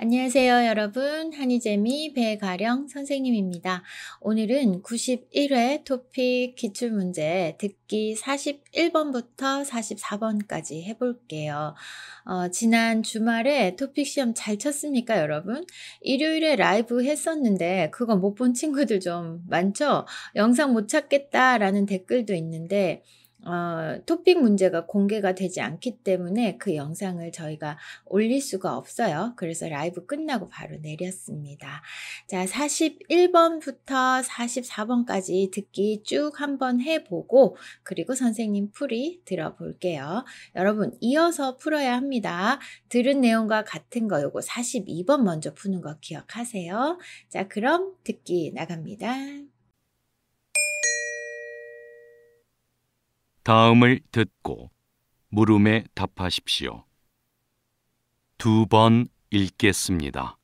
안녕하세요, 여러분. 한희재미 배가령 선생님입니다. 오늘은 91회 토픽 기출문제 듣기 41번부터 44번까지 해볼게요. 지난 주말에 토픽 시험 잘 쳤습니까, 여러분? 일요일에 라이브 했었는데 그거 못 본 친구들 좀 많죠? 영상 못 찾겠다라는 댓글도 있는데 토픽 문제가 공개가 되지 않기 때문에 그 영상을 저희가 올릴 수가 없어요. 그래서 라이브 끝나고 바로 내렸습니다. 자, 41번부터 44번까지 듣기 쭉 한번 해보고 그리고 선생님 풀이 들어볼게요. 여러분 이어서 풀어야 합니다. 들은 내용과 같은 거 요거 42번 먼저 푸는 거 기억하세요. 자, 그럼 듣기 나갑니다. 다음을 듣고 물음에 답하십시오. 2번 읽겠습니다.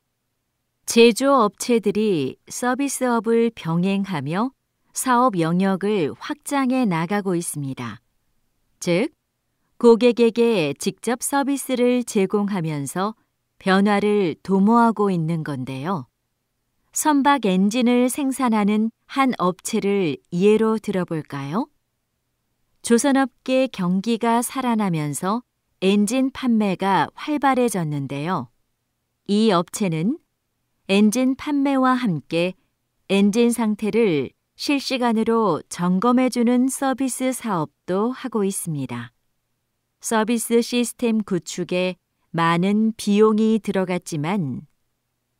제조업체들이 서비스업을 병행하며 사업 영역을 확장해 나가고 있습니다. 즉, 고객에게 직접 서비스를 제공하면서 변화를 도모하고 있는 건데요. 선박 엔진을 생산하는 한 업체를 예로 들어볼까요? 조선업계 경기가 살아나면서 엔진 판매가 활발해졌는데요. 이 업체는 엔진 판매와 함께 엔진 상태를 실시간으로 점검해주는 서비스 사업도 하고 있습니다. 서비스 시스템 구축에 많은 비용이 들어갔지만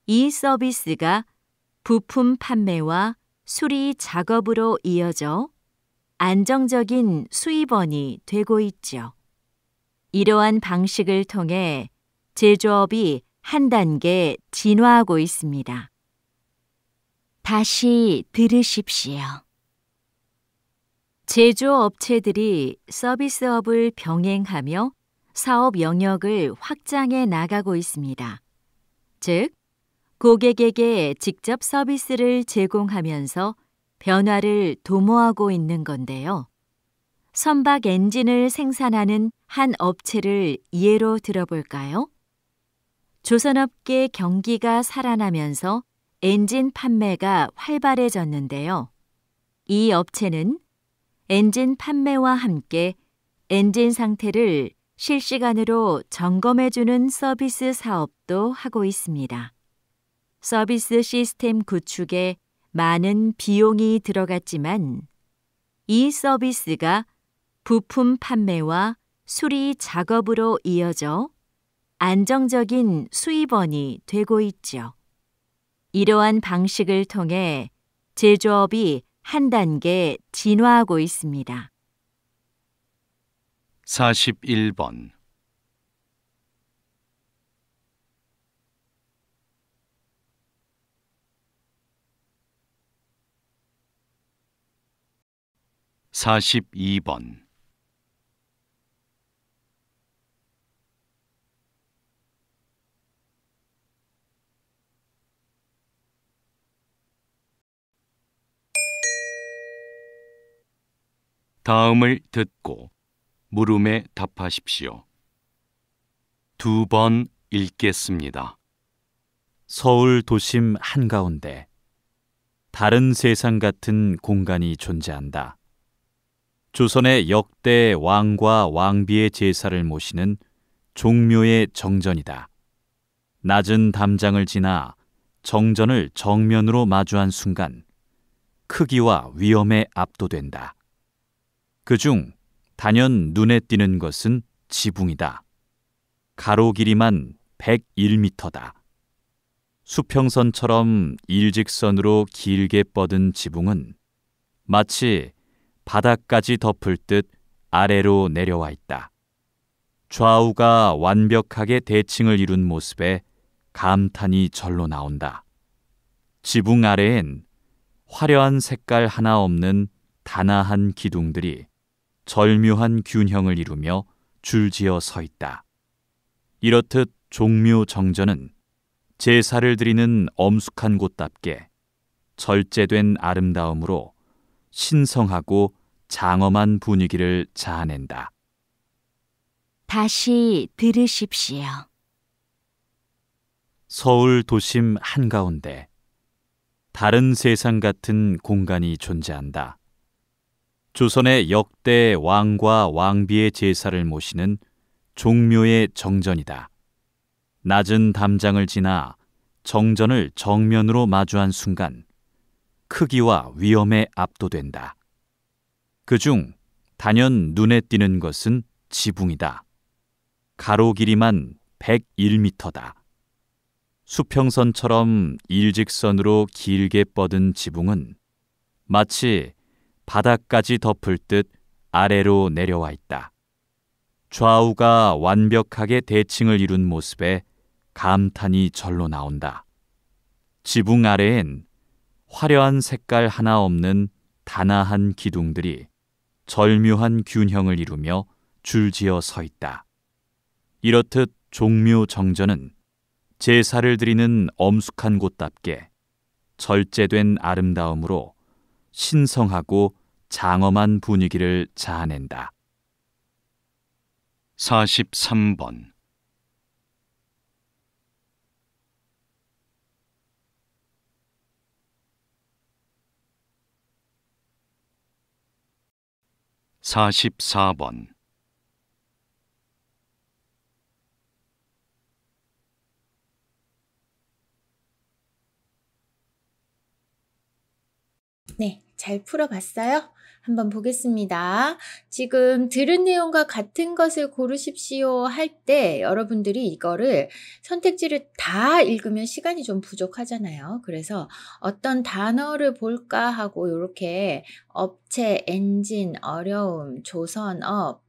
이 서비스가 부품 판매와 수리 작업으로 이어져 안정적인 수입원이 되고 있죠. 이러한 방식을 통해 제조업이 한 단계 진화하고 있습니다. 다시 들으십시오. 제조업체들이 서비스업을 병행하며 사업 영역을 확장해 나가고 있습니다. 즉, 고객에게 직접 서비스를 제공하면서 변화를 도모하고 있는 건데요. 선박 엔진을 생산하는 한 업체를 예로 들어볼까요? 조선업계 경기가 살아나면서 엔진 판매가 활발해졌는데요. 이 업체는 엔진 판매와 함께 엔진 상태를 실시간으로 점검해주는 서비스 사업도 하고 있습니다. 서비스 시스템 구축에 많은 비용이 들어갔지만 이 서비스가 부품 판매와 수리 작업으로 이어져 안정적인 수입원이 되고 있죠. 이러한 방식을 통해 제조업이 한 단계 진화하고 있습니다. 41번 42번 다음을 듣고 물음에 답하십시오. 2번 읽겠습니다. 서울 도심 한가운데 다른 세상 같은 공간이 존재한다. 조선의 역대 왕과 왕비의 제사를 모시는 종묘의 정전이다. 낮은 담장을 지나 정전을 정면으로 마주한 순간 크기와 위험에 압도된다. 그중 단연 눈에 띄는 것은 지붕이다. 가로 길이만 101m다. 수평선처럼 일직선으로 길게 뻗은 지붕은 마치 바닥까지 덮을 듯 아래로 내려와 있다. 좌우가 완벽하게 대칭을 이룬 모습에 감탄이 절로 나온다. 지붕 아래엔 화려한 색깔 하나 없는 단아한 기둥들이 절묘한 균형을 이루며 줄지어 서 있다. 이렇듯 종묘 정전은 제사를 드리는 엄숙한 곳답게 절제된 아름다움으로 신성하고 장엄한 분위기를 자아낸다. 다시 들으십시오. 서울 도심 한가운데 다른 세상 같은 공간이 존재한다. 조선의 역대 왕과 왕비의 제사를 모시는 종묘의 정전이다. 낮은 담장을 지나 정전을 정면으로 마주한 순간 크기와 위험에 압도된다. 그중 단연 눈에 띄는 것은 지붕이다. 가로 길이만 101m다. 수평선처럼 일직선으로 길게 뻗은 지붕은 마치 바닥까지 덮을 듯 아래로 내려와 있다. 좌우가 완벽하게 대칭을 이룬 모습에 감탄이 절로 나온다. 지붕 아래엔 화려한 색깔 하나 없는 단아한 기둥들이 절묘한 균형을 이루며 줄지어 서 있다. 이렇듯 종묘 정전은 제사를 드리는 엄숙한 곳답게 절제된 아름다움으로 신성하고 장엄한 분위기를 자아낸다. 43번 44번 네, 잘 풀어봤어요? 한번 보겠습니다. 지금 들은 내용과 같은 것을 고르십시오 할 때 여러분들이 이거를 선택지를 다 읽으면 시간이 좀 부족하잖아요. 그래서 어떤 단어를 볼까 하고 이렇게 업체, 엔진, 어려움, 조선업,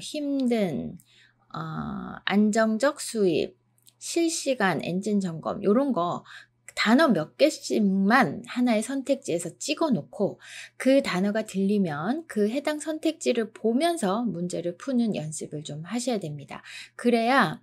힘든, 안정적 수입, 실시간 엔진 점검 이런 거 단어 몇 개씩만 하나의 선택지에서 찍어 놓고 그 단어가 들리면 그 해당 선택지를 보면서 문제를 푸는 연습을 좀 하셔야 됩니다. 그래야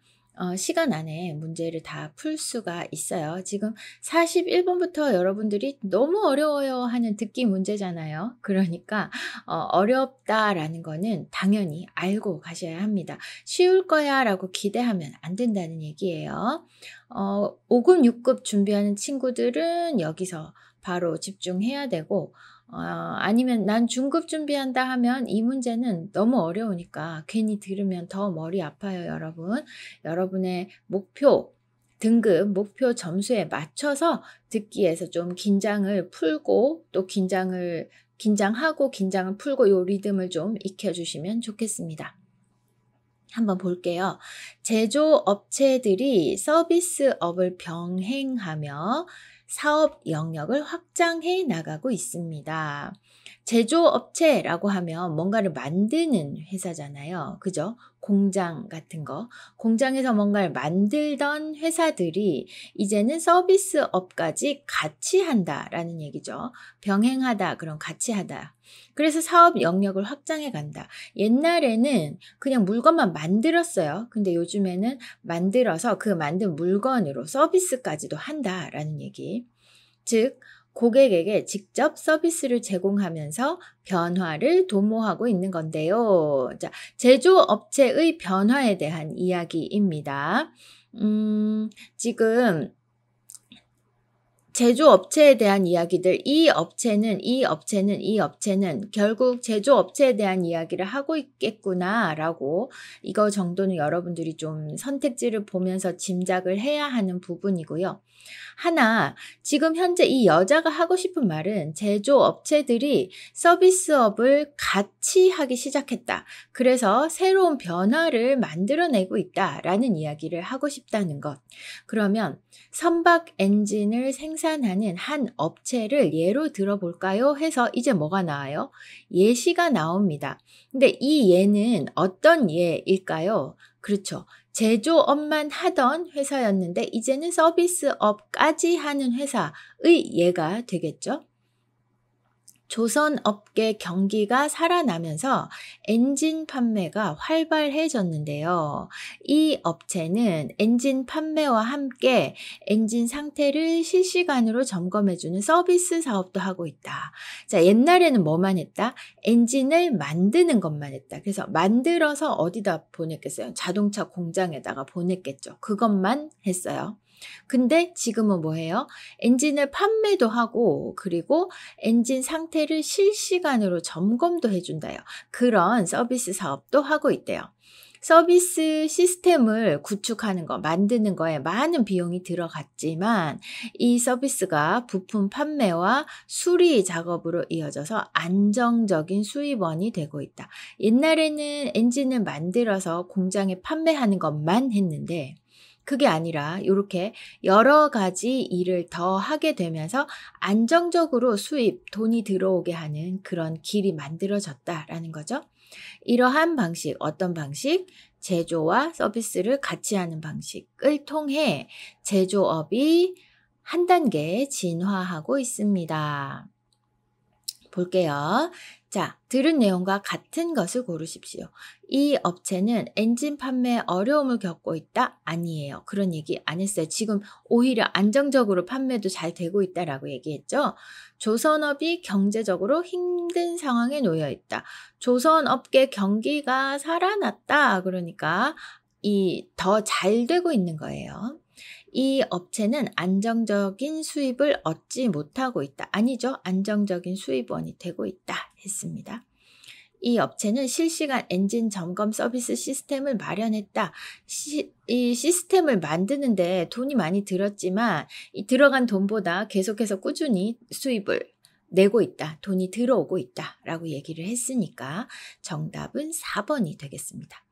시간 안에 문제를 다 풀 수가 있어요. 지금 41번부터 여러분들이 너무 어려워요 하는 듣기 문제잖아요. 그러니까 어렵다라는 거는 당연히 알고 가셔야 합니다. 쉬울 거야 라고 기대하면 안 된다는 얘기예요. 5급, 6급 준비하는 친구들은 여기서 바로 집중해야 되고 아니면 난 중급 준비한다 하면 이 문제는 너무 어려우니까 괜히 들으면 더 머리 아파요, 여러분. 여러분의 목표, 등급, 목표 점수에 맞춰서 듣기에서 좀 긴장을 풀고 또 긴장하고 긴장을 풀고 요 리듬을 좀 익혀주시면 좋겠습니다. 한번 볼게요. 제조업체들이 서비스업을 병행하며 사업 영역을 확장해 나가고 있습니다. 제조업체라고 하면 뭔가를 만드는 회사잖아요. 그죠? 공장 같은 거. 공장에서 뭔가를 만들던 회사들이 이제는 서비스업까지 같이 한다라는 얘기죠. 병행하다, 그럼 같이 하다. 그래서 사업 영역을 확장해 간다. 옛날에는 그냥 물건만 만들었어요. 근데 요즘에는 만들어서 그 만든 물건으로 서비스까지도 한다라는 얘기. 즉, 고객에게 직접 서비스를 제공하면서 변화를 도모하고 있는 건데요. 자, 제조업체의 변화에 대한 이야기입니다. 지금 제조업체에 대한 이야기들, 이 업체는 결국 제조업체에 대한 이야기를 하고 있겠구나라고 이거 정도는 여러분들이 좀 선택지를 보면서 짐작을 해야 하는 부분이고요. 하나, 지금 현재 이 여자가 하고 싶은 말은 제조업체들이 서비스업을 같이 하기 시작했다. 그래서 새로운 변화를 만들어내고 있다라는 이야기를 하고 싶다는 것. 그러면 선박 엔진을 생산하는 한 업체를 예로 들어볼까요? 해서 이제 뭐가 나와요? 예시가 나옵니다. 근데 이 예는 어떤 예일까요? 그렇죠. 제조업만 하던 회사였는데 이제는 서비스업까지 하는 회사의 예가 되겠죠. 조선업계 경기가 살아나면서 엔진 판매가 활발해졌는데요. 이 업체는 엔진 판매와 함께 엔진 상태를 실시간으로 점검해주는 서비스 사업도 하고 있다. 자, 옛날에는 뭐만 했다? 엔진을 만드는 것만 했다. 그래서 만들어서 어디다 보냈겠어요? 자동차 공장에다가 보냈겠죠. 그것만 했어요. 근데 지금은 뭐예요? 엔진을 판매도 하고 그리고 엔진 상태를 실시간으로 점검도 해준다요. 그런 서비스 사업도 하고 있대요. 서비스 시스템을 구축하는 거, 만드는 거에 많은 비용이 들어갔지만 이 서비스가 부품 판매와 수리 작업으로 이어져서 안정적인 수입원이 되고 있다. 옛날에는 엔진을 만들어서 공장에 판매하는 것만 했는데 그게 아니라 이렇게 여러 가지 일을 더 하게 되면서 안정적으로 수입, 돈이 들어오게 하는 그런 길이 만들어졌다라는 거죠. 이러한 방식, 어떤 방식? 제조와 서비스를 같이 하는 방식을 통해 제조업이 한 단계 진화하고 있습니다. 볼게요. 자, 들은 내용과 같은 것을 고르십시오. 이 업체는 엔진 판매에 어려움을 겪고 있다? 아니에요. 그런 얘기 안 했어요. 지금 오히려 안정적으로 판매도 잘 되고 있다라고 얘기했죠. 조선업이 경제적으로 힘든 상황에 놓여 있다. 조선업계 경기가 살아났다. 그러니까 더 잘 되고 있는 거예요. 이 업체는 안정적인 수입을 얻지 못하고 있다. 아니죠. 안정적인 수입원이 되고 있다 했습니다. 이 업체는 실시간 엔진 점검 서비스 시스템을 마련했다. 이 시스템을 만드는데 돈이 많이 들었지만 이 들어간 돈보다 계속해서 꾸준히 수입을 내고 있다. 돈이 들어오고 있다. 라고 얘기를 했으니까 정답은 4번이 되겠습니다.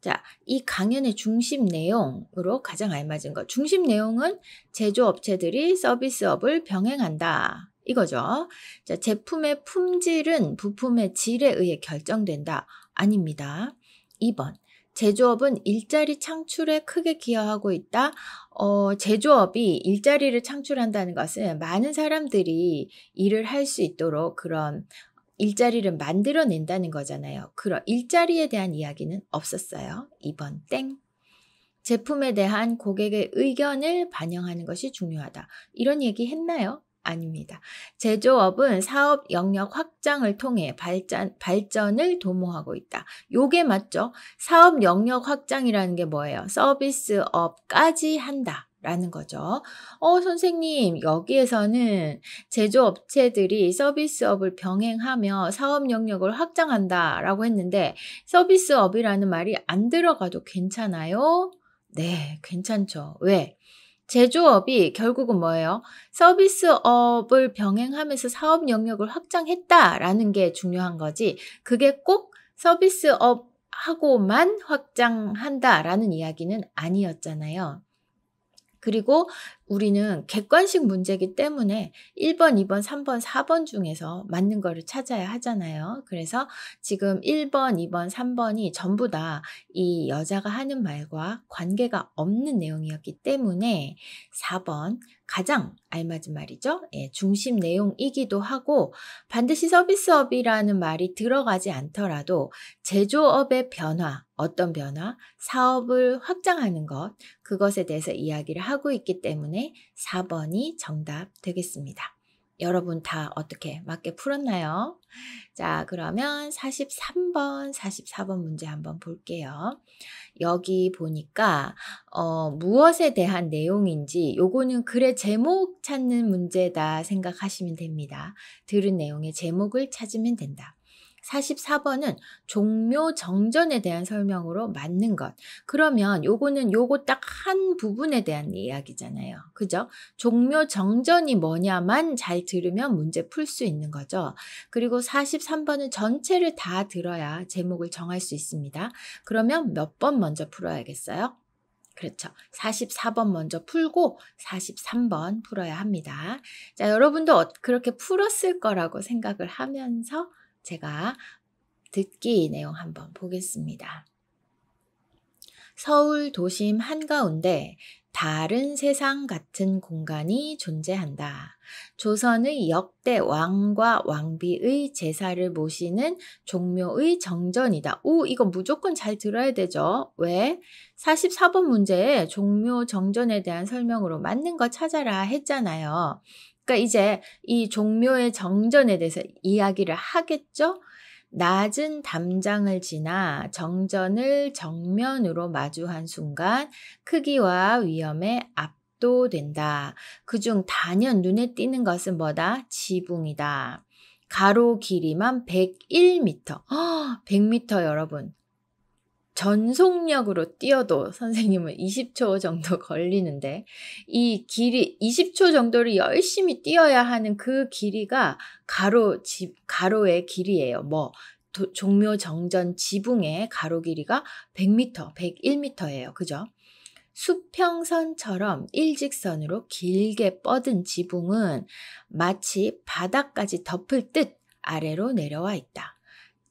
자, 이 강연의 중심 내용으로 가장 알맞은 것. 중심 내용은 제조업체들이 서비스업을 병행한다. 이거죠. 자, 제품의 품질은 부품의 질에 의해 결정된다. 아닙니다. 2번. 제조업은 일자리 창출에 크게 기여하고 있다. 제조업이 일자리를 창출한다는 것은 많은 사람들이 일을 할 수 있도록 그런 일자리를 만들어낸다는 거잖아요. 그런 일자리에 대한 이야기는 없었어요. 2번 땡. 제품에 대한 고객의 의견을 반영하는 것이 중요하다. 이런 얘기 했나요? 아닙니다. 제조업은 사업 영역 확장을 통해 발전을 도모하고 있다. 요게 맞죠? 사업 영역 확장이라는 게 뭐예요? 서비스업까지 한다. 라는 거죠. 선생님, 여기에서는 제조업체들이 서비스업을 병행하며 사업 영역을 확장한다 라고 했는데 서비스업이라는 말이 안 들어가도 괜찮아요? 네, 괜찮죠. 왜? 제조업이 결국은 뭐예요? 서비스업을 병행하면서 사업 영역을 확장했다라는 게 중요한 거지. 그게 꼭 서비스업하고만 확장한다라는 이야기는 아니었잖아요. 그리고 우리는 객관식 문제이기 때문에 1번, 2번, 3번, 4번 중에서 맞는 거를 찾아야 하잖아요. 그래서 지금 1번, 2번, 3번이 전부 다 이 여자가 하는 말과 관계가 없는 내용이었기 때문에 4번 가장 알맞은 말이죠. 예, 중심 내용이기도 하고 반드시 서비스업이라는 말이 들어가지 않더라도 제조업의 변화, 어떤 변화, 사업을 확장하는 것, 그것에 대해서 이야기를 하고 있기 때문에 4번이 정답 되겠습니다. 여러분 다 어떻게 맞게 풀었나요? 자, 그러면 43번, 44번 문제 한번 볼게요. 여기 보니까 무엇에 대한 내용인지 요거는 글의 제목 찾는 문제다 생각하시면 됩니다. 들은 내용의 제목을 찾으면 된다. 44번은 종묘 정전에 대한 설명으로 맞는 것. 그러면 요거는 요거 딱 한 부분에 대한 이야기잖아요. 그죠? 종묘 정전이 뭐냐만 잘 들으면 문제 풀 수 있는 거죠. 그리고 43번은 전체를 다 들어야 제목을 정할 수 있습니다. 그러면 몇 번 먼저 풀어야겠어요? 그렇죠. 44번 먼저 풀고 43번 풀어야 합니다. 자, 여러분도 그렇게 풀었을 거라고 생각을 하면서 제가 듣기 내용 한번 보겠습니다. 서울 도심 한가운데 다른 세상 같은 공간이 존재한다. 조선의 역대 왕과 왕비의 제사를 모시는 종묘의 정전이다. 오, 이거 무조건 잘 들어야 되죠. 왜? 44번 문제에 종묘 정전에 대한 설명으로 맞는 거 찾아라 했잖아요. 그러니까 이제 이 종묘의 정전에 대해서 이야기를 하겠죠? 낮은 담장을 지나 정전을 정면으로 마주한 순간 크기와 위험에 압도된다. 그중 단연 눈에 띄는 것은 뭐다? 지붕이다. 가로 길이만 101m. 100m 여러분. 전속력으로 뛰어도 선생님은 20초 정도 걸리는데 이 길이 20초 정도를 열심히 뛰어야 하는 그 길이가 가로의 길이에요. 종묘 정전 지붕의 가로 길이가 100m, 101m예요. 그죠? 수평선처럼 일직선으로 길게 뻗은 지붕은 마치 바닥까지 덮을 듯 아래로 내려와 있다.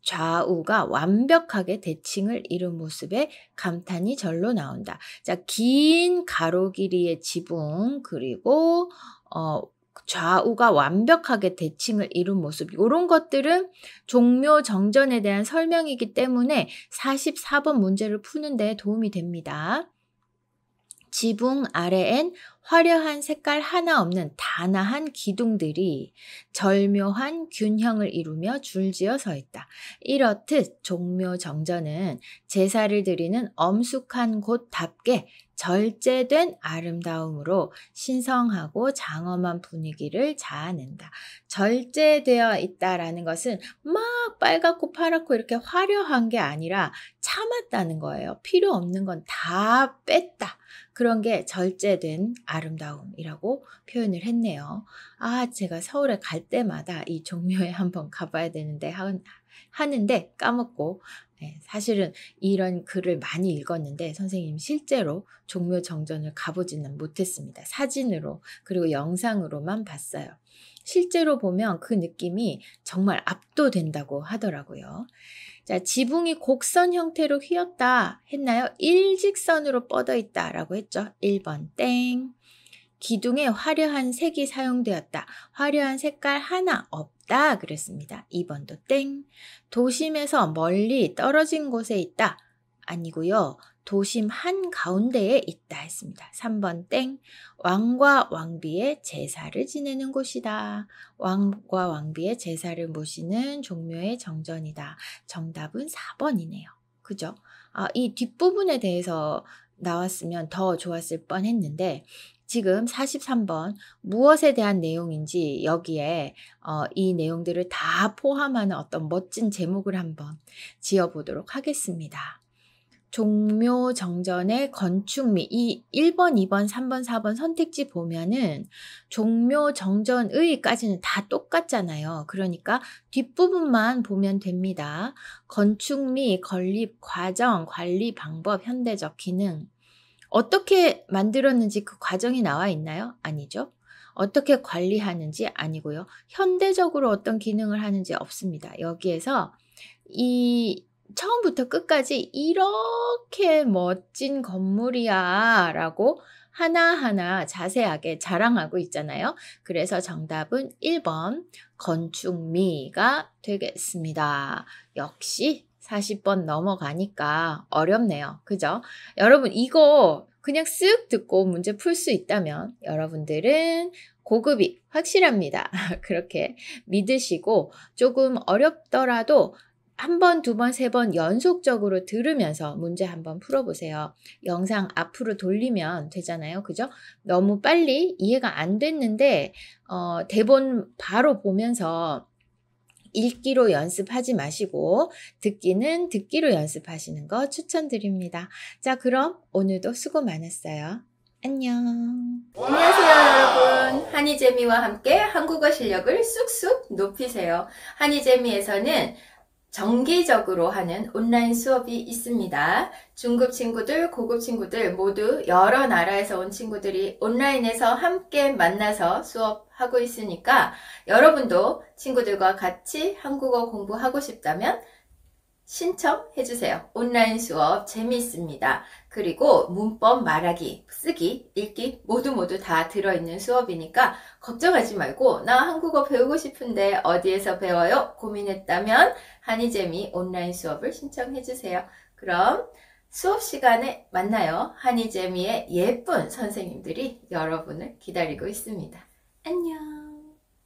좌우가 완벽하게 대칭을 이룬 모습에 감탄이 절로 나온다. 자, 긴 가로 길이의 지붕 그리고 좌우가 완벽하게 대칭을 이룬 모습 이런 것들은 종묘 정전에 대한 설명이기 때문에 44번 문제를 푸는 데 도움이 됩니다. 지붕 아래엔 화려한 색깔 하나 없는 단아한 기둥들이 절묘한 균형을 이루며 줄지어 서 있다. 이렇듯 종묘 정전은 제사를 드리는 엄숙한 곳답게 절제된 아름다움으로 신성하고 장엄한 분위기를 자아낸다. 절제되어 있다라는 것은 막 빨갛고 파랗고 이렇게 화려한 게 아니라 참았다는 거예요. 필요 없는 건 다 뺐다. 그런 게 절제된 아름다움이라고 표현을 했네요. 제가 서울에 갈 때마다 이 종묘에 한번 가봐야 되는데 하는데 까먹고 사실은 이런 글을 많이 읽었는데 선생님 실제로 종묘 정전을 가보지는 못했습니다. 사진으로 그리고 영상으로만 봤어요. 실제로 보면 그 느낌이 정말 압도된다고 하더라고요. 자, 지붕이 곡선 형태로 휘었다 했나요? 일직선으로 뻗어 있다라고 했죠. 1번 땡. 기둥에 화려한 색이 사용되었다. 화려한 색깔 하나 없다 그랬습니다. 2번도 땡. 도심에서 멀리 떨어진 곳에 있다. 아니고요. 도심 한가운데에 있다 했습니다. 3번 땡. 왕과 왕비의 제사를 지내는 곳이다. 왕과 왕비의 제사를 모시는 종묘의 정전이다. 정답은 4번이네요. 그죠? 이 뒷부분에 대해서 나왔으면 더 좋았을 뻔했는데 지금 43번 무엇에 대한 내용인지 여기에 이 내용들을 다 포함하는 어떤 멋진 제목을 한번 지어보도록 하겠습니다. 종묘 정전의 건축미 이 1번, 2번, 3번, 4번 선택지 보면은 종묘 정전의까지는 다 똑같잖아요. 그러니까 뒷부분만 보면 됩니다. 건축미, 건립, 과정, 관리 방법, 현대적 기능 어떻게 만들었는지 그 과정이 나와 있나요? 아니죠. 어떻게 관리하는지 아니고요. 현대적으로 어떤 기능을 하는지 없습니다. 여기에서 이 처음부터 끝까지 이렇게 멋진 건물이야 라고 하나하나 자세하게 자랑하고 있잖아요. 그래서 정답은 1번 건축미가 되겠습니다. 역시 40번 넘어가니까 어렵네요. 그죠? 여러분 이거 그냥 쓱 듣고 문제 풀 수 있다면 여러분들은 고급이 확실합니다. 그렇게 믿으시고 조금 어렵더라도 한 번, 두 번, 세 번 연속적으로 들으면서 문제 한번 풀어보세요. 영상 앞으로 돌리면 되잖아요. 그죠? 너무 빨리 이해가 안 됐는데 대본 바로 보면서 읽기로 연습하지 마시고 듣기는 듣기로 연습하시는 거 추천드립니다. 자, 그럼 오늘도 수고 많았어요. 안녕. 안녕하세요 여러분. 한이재미와 함께 한국어 실력을 쑥쑥 높이세요. 한이재미에서는 정기적으로 하는 온라인 수업이 있습니다. 중급 친구들, 고급 친구들 모두 여러 나라에서 온 친구들이 온라인에서 함께 만나서 수업하고 있으니까 여러분도 친구들과 같이 한국어 공부하고 싶다면 신청해주세요. 온라인 수업 재미있습니다. 그리고 문법, 말하기, 쓰기, 읽기 모두 다 들어있는 수업이니까 걱정하지 말고 나 한국어 배우고 싶은데 어디에서 배워요? 고민했다면 한이재미 온라인 수업을 신청해주세요. 그럼 수업 시간에 만나요. 한이재미의 예쁜 선생님들이 여러분을 기다리고 있습니다. 안녕.